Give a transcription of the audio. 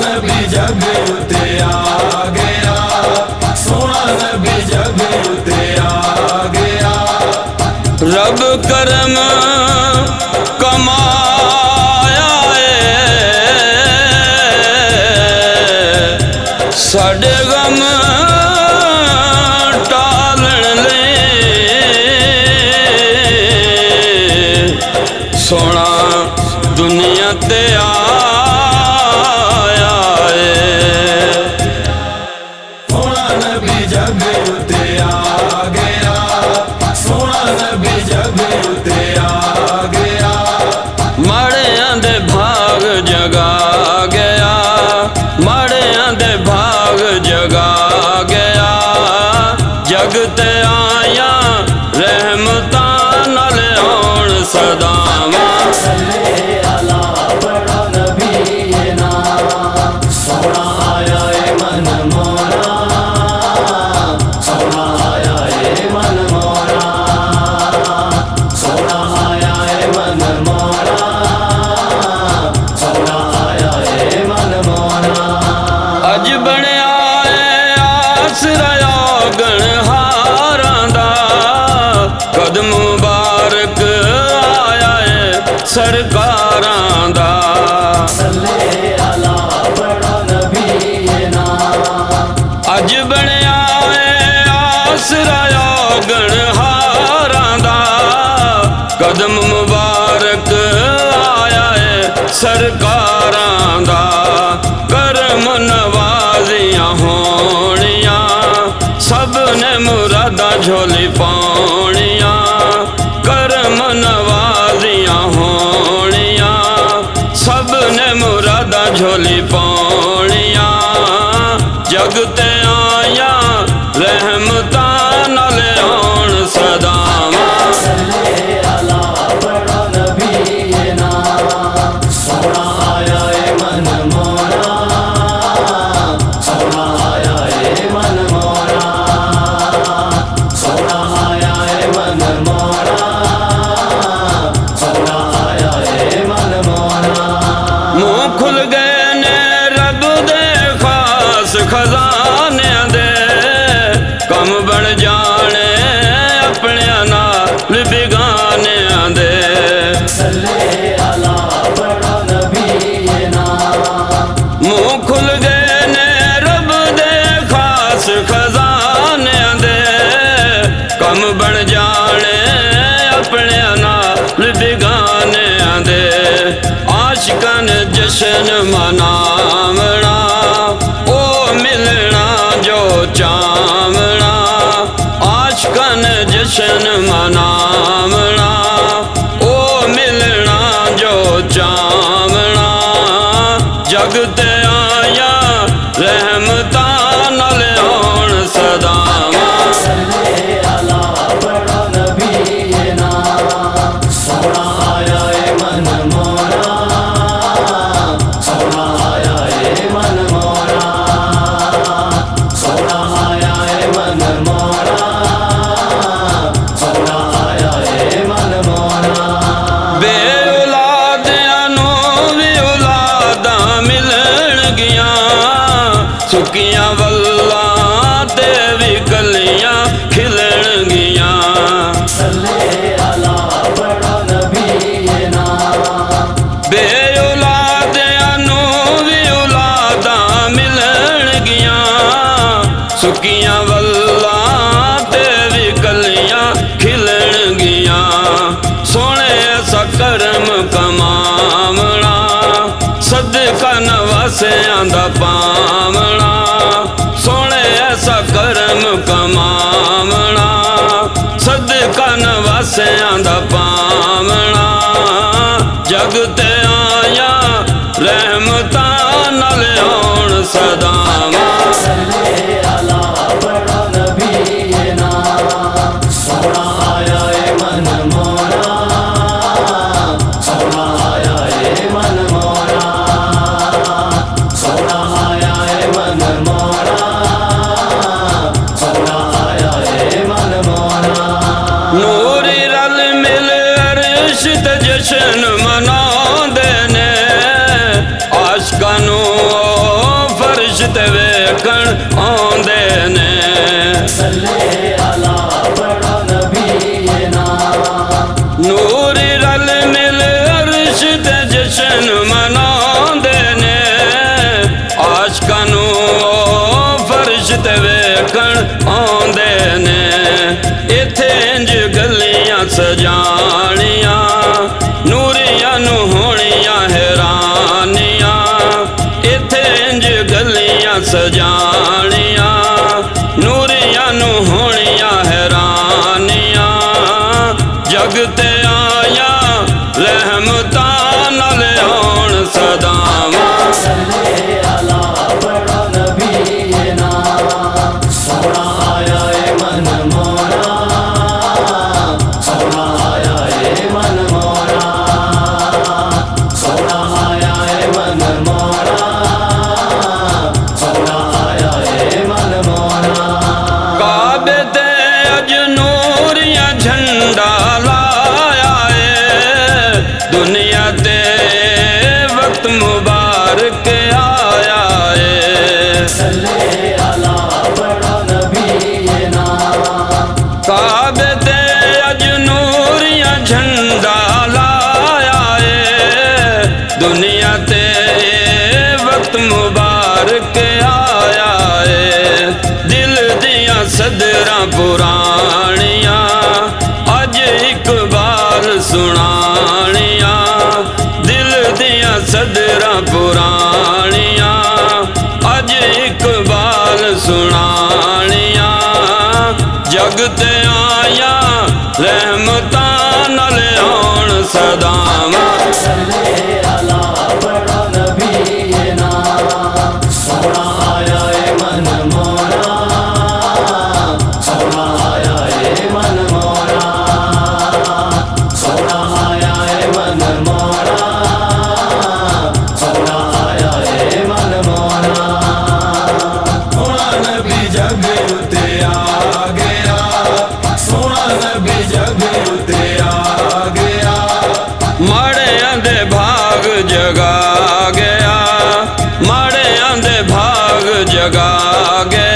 नबी जग उते आ गया, सोना नबी जग उते आ गया। रब करम कमाया साडे गम टालन ले, सोना दुनिया ते आया है। सोना नबी जग उते आ गया, सोना नबी जग उते आ गया। माड़ियां दे भाग जगा गया, माड़ियां दे भाग जगा गया। जग ते आया रहमतां नाल आउण सदावां। सोना आया है मन मोरा, सोना आया है मन मोरा, सोना आया है मन मोरा, सोना आया है मन मोरा। अज बनया आसरा गणहारां दा, कदम मुबारक आया है सरकारां दा। अज बनया आसरा गणहारां दा, कदम मुबारक आया है सरकारां दा। करम नवाजियां होनियां, सब ने मुरादा झोली पाउनियां। करम नवाजियां होनियां, सब ने मुरादा झोली पाउनियां। जग ते आया रहमतां नाल आउण सदावां। सोना आया है मन मोरा, सोना आया है मन मोरा, सोना आया है मन मोरा, सोना आया है मन मोरा। मुंह खुल गए ने रब दे खास खजाने दे, कम बन जाने अपने नाल बिगाने दे। मुंह खुल गए ने रब दे खास खजाने दे, कम बन जाने अपने नाल बिगाने दे। आशिकन जश्न मनावना, ओ मिलना जो चावना। आशिकन जश्न मनावना, ओ मिलना जो चावना। जग ते आया रहमतां नाल आउण सदावां। सोना आया है मन मोरा, सोना आया है मन मोरा, सोना आया है मन मोरा, सोना आया है मन मोरा। बे औलादियां नूं वी औलादां मिलणगियां, सुकियां वल्लां ते वी कलियां खिलणगियां। बे औलादियां नूं वी औलादां मिलणगियां, सुकियां वल्लां ते वी कलियां खिलणगियां। सोने ऐसा करम कमावना, सदका नवासियां दा पावना। सोने ऐसा करम कमावना, सदका नवासियां दा पावना। जग ते आया रहमतां नाल आउण सदावां। सोना आया है मन मोरा, सोना आया है मन मोरा, सोना आया है मन मोरा, सोना आया है मन मोरा। नूरी रल मिल अर्श ते जश्न मनाउंदे ने, आशिकां नूं आंदे ने। सल्ले अला पढ़ो नबी ना। नूर रल मिल अर्श ते जशन मनांदे ने। आशकां नूं ओ फर्श ते वेखण आंदे ने। इत्थे इंज गलियां सजाणियां नूरियां नूं होणियां हैरानियां। इत्थे इंज गलियां सजाणियां नूरियां नूं होणियां हैरानियां। जग ते आया रहमतां नाल आउण सदावां। सल्ले अला पढ़ो नबी ना। सोना आया है मन मोरा, सोना आया है मन मोरा, सोना आया है मन मोरा, सोना आया है मन मोरा। काबे ते अज नूरिया झंडा लाया है। दुनिया ते वक्त मुबारक आया है। सल्ले अला पढ़ो नबी ना। काबे ते अज नूरिया झंडा लाया है। दुनिया ते वक्त मुबारक आया है। दिल दियां सदरां पुराणियां अज इकबाल सुनाणियां। दिल दियां सदरां पुराणियां अज इकबाल सुनाणियां। जग ते आया रहमतां नाल आउण सदावां। सल्ले अला पढ़ो नबी ना। सोना आया है मन मोरा, सोना आया है मन मोरा, सोना आया है मन मोरा, सोना आया है मन मोरा। सोना नबी जग उते आ गया, सोना नबी जग उते आ गया। माड़ियां दे भाग जगा गया, माड़ियां दे भाग जगा गया।